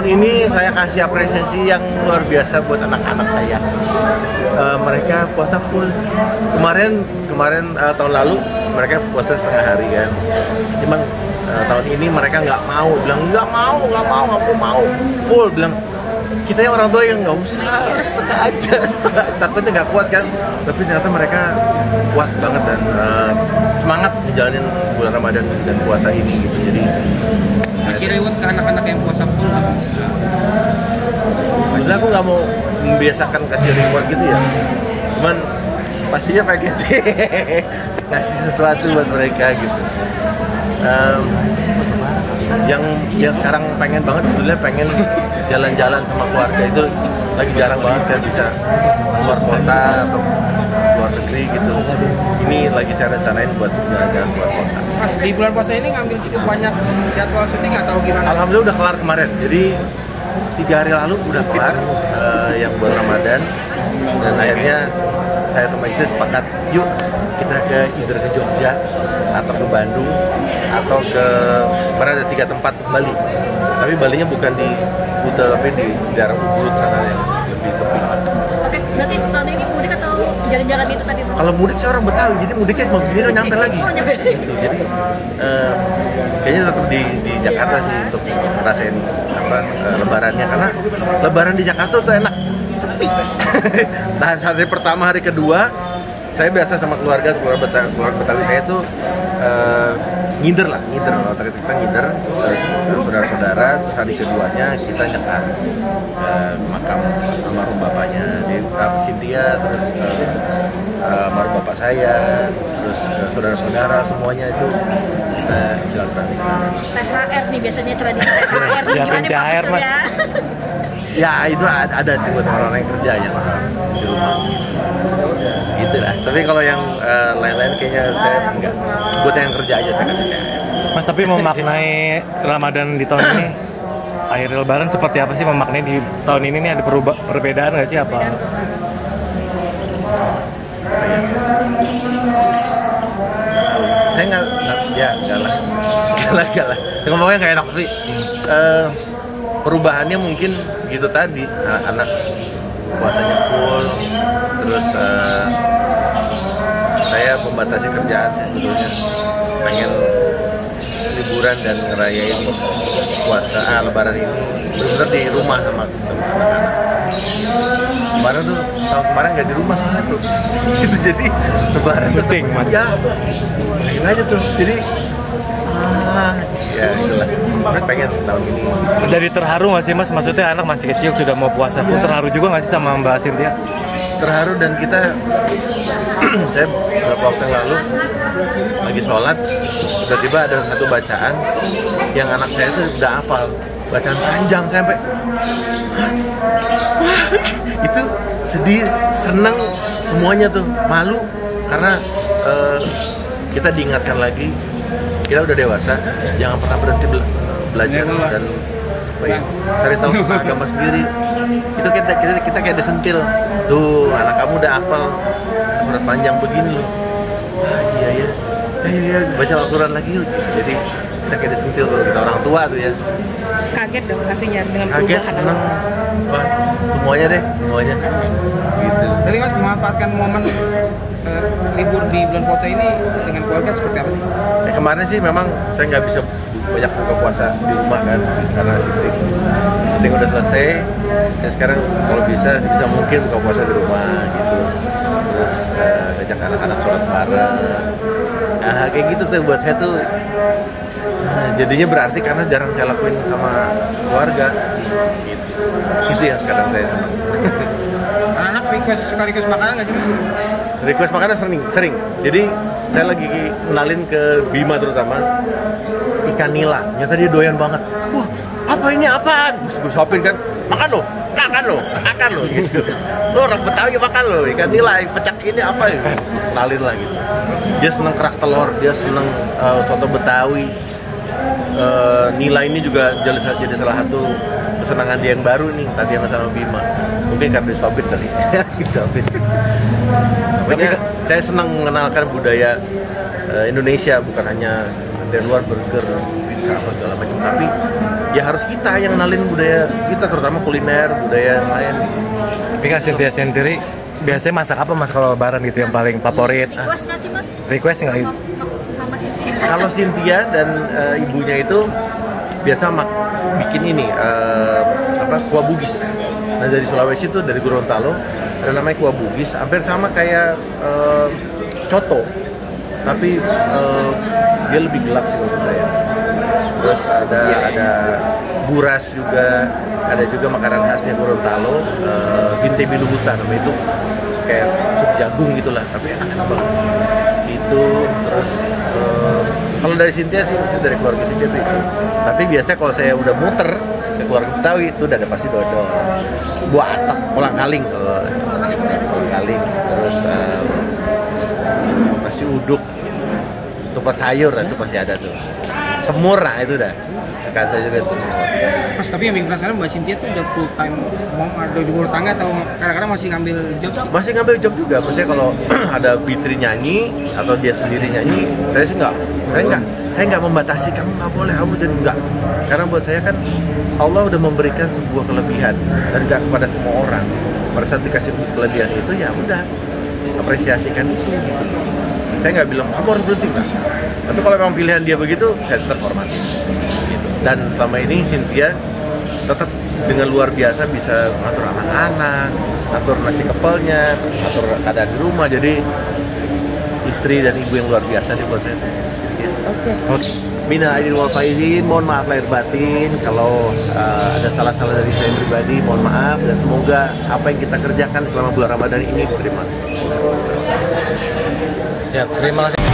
ini saya kasih apresiasi yang luar biasa buat anak-anak saya. Mereka puasa full. Kemarin tahun lalu mereka puasa setengah hari kan. Cuman tahun ini mereka nggak mau, bilang nggak mau, aku mau full, bilang kita yang orang tua yang nggak usah setengah aja, takutnya nggak kuat kan. Tapi ternyata mereka kuat banget dan semangat menjalani bulan Ramadan dan puasa ini gitu. Jadi kasih reward ke anak-anak yang puasa full. Sebenarnya aku nggak mau membiasakan kasih reward gitu ya, cuman pastinya pengen sih ngasih sesuatu buat mereka gitu. Yang sekarang pengen banget sebetulnya pengen jalan-jalan sama keluarga, itu lagi jarang banget kan bisa keluar kota atau luar negeri gitu. Ini lagi saya rencanain buat jalan-jalan keluar kota. Mas, di bulan puasa ini ngambil cukup banyak jadwal syuting atau gimana? Alhamdulillah udah kelar kemarin, jadi 3 hari lalu udah kelar yang buat Ramadan, dan akhirnya saya sama istri sepakat yuk kita ke Jogja atau ke Bandung atau ke ada 3 tempat Bali, tapi Balinya bukan di Kuta tapi di daerah Ubud sana yang lebih sepi. Oke, berarti tahun ini mudik atau jalan-jalan itu tadi? Kalau mudik saya orang Betawi, jadi mudiknya cuma gini udah nyampe lagi. Oh, nyampe. Gitu. Jadi kayaknya tetap di Jakarta sih untuk ngerasain lebarannya, karena lebaran di Jakarta tuh enak, sepi. Nah, hari pertama, hari kedua saya biasa sama keluarga Betawi saya tuh ngider kalau kita ngider saudara-saudara. Terus hari keduanya kita nyekat makam almarhum bapaknya, Cynthia, terus almarhum bapak saya, terus saudara-saudara semuanya itu kita silaturahmi. THR nih biasanya tradisi THR. Siapin THR, Mas. Ya itu ada sih buat orang-orang yang kerja ya di rumah. Gitu lah. Tapi kalau yang lain-lain kayaknya saya enggak. Buat yang kerja aja saya kasih THR. Mas, tapi memaknai Ramadan di tahun ini, akhir Lebaran seperti apa sih memaknai di tahun ini nih? Ada perbedaan nggak sih apa? Saya enggak lah. Ngomongnya nggak enak sih. Perubahannya mungkin gitu tadi, anak puasanya full, terus saya membatasi kerjaan sih sebetulnya, pengen liburan dan ngerayain puasa lebaran ini benar-benar di rumah sama anak-anak. Kemarin tuh tahun kemarin nggak di rumah soalnya tuh gitu, jadi lebaran syuting Mas ya pengen aja tuh, jadi ya itulah, pengen tahun ini. Jadi terharu nggak sih Mas? Maksudnya anak masih kecil sudah mau puasa pun terharu juga nggak sih sama Mbak Cynthia? Terharu, dan kita saya beberapa waktu yang lalu lagi sholat, tiba-tiba ada satu bacaan yang anak saya tuh udah hafal, bacaan panjang sampai itu sedih, seneng, semuanya tuh malu karena kita diingatkan lagi kita udah dewasa, jangan pernah berhenti belajar dan cari tahu agama sendiri. Itu kita kayak disentil, tuh anak kamu udah hafal surat panjang begini loh. Iya, baca Al-Quran lagi yuk. Jadi kita kayak disentil kalau kita orang tua tuh ya. Kaget dong pastinya dengan Kaget, perubahan. seneng, wah semuanya gitu. Jadi Mas memanfaatkan momen libur di bulan puasa ini dengan keluarga seperti apa sih? Kemarin sih memang saya nggak bisa banyak buka puasa di rumah kan, karena syuting udah selesai. Dan sekarang kalau bisa mungkin buka puasa di rumah gitu. Terus ajak anak-anak sholat bareng. Nah kayak gitu tuh buat saya tuh jadinya berarti karena jarang saya lakuin sama keluarga gitu. Itu ya sekarang saya senang. Anak-anak suka request makanan nggak sih Mas? Request makanan sering. Jadi saya lagi kenalin ke Bima terutama ikan nila. Ternyata dia doyan banget. Wah, apa ini apaan? Terus gue suapin kan, makan lo gitu. Lo orang Betawi makan lo, ikan nila pecak ini apa ya? Kenalin lah gitu. Dia seneng kerak telur, dia seneng soto Betawi. Nila ini juga jadi salah satu kesenangan dia yang baru nih, Tatiana sama Bima. Mungkin karena disuapin kali. Disuapin. Pokoknya saya senang mengenalkan budaya Indonesia, bukan hanya dari luar burger, pizza apa segala macam, tapi ya harus kita yang nalin budaya kita, terutama kuliner, budaya yang lain. Tapi Kak Cynthia sendiri biasanya masak apa Mas kalau lebaran gitu yang paling favorit? Request nggak sih Mas? Request nggak? Mama Cynthia. Kalau Cynthia dan ibunya itu biasa bikin ini kuah bugis. Nah dari Sulawesi itu, dari Gorontalo, ada namanya kuah bugis, hampir sama kayak coto, tapi dia lebih gelap sih menurut saya. Terus ada buras juga, ada juga makanan khasnya Gorontalo, binte biluhutan, namanya itu kayak sup jagung gitulah, tapi enak banget. Itu terus kalau dari Cynthia sih, dari keluarga Cynthia sih itu. Tapi biasanya kalau saya udah muter ke keluarga Betawi itu udah ada pasti dodol, buah atak, kolang-kaling, kolang-kaling, terus nasi uduk, tupat sayur itu pasti ada tuh. Semur, nah itu udah suka saya juga tuh. Mas, tapi yang bikin penasaran Mbak Cynthia tuh udah full time mom atau di rumah tangga atau kadang-kadang masih ngambil job? Masih ngambil job juga, maksudnya kalau ada Fitri nyanyi atau dia sendiri nyanyi, saya sih saya nggak membatasi, kamu nggak boleh, kamu jadi enggak. Karena buat saya kan Allah udah memberikan sebuah kelebihan dan nggak kepada semua orang. Pada saat dikasih kelebihan itu ya udah apresiasikan itu. Gitu. Saya nggak bilang kamu harus berhenti nggak. Tapi kalau memang pilihan dia begitu, saya tetap hormati. Gitu. Dan selama ini Cynthia tetap dengan luar biasa bisa ngatur anak-anak, ngatur nasi kepalnya, ngatur keadaan di rumah. Jadi istri dan ibu yang luar biasa sih buat saya. Ya. Oke. Minal aidin wal faizin, mohon maaf lahir batin kalau ada salah-salah dari saya pribadi, mohon maaf, dan semoga apa yang kita kerjakan selama bulan Ramadan ini diterima. Ya, terima kasih.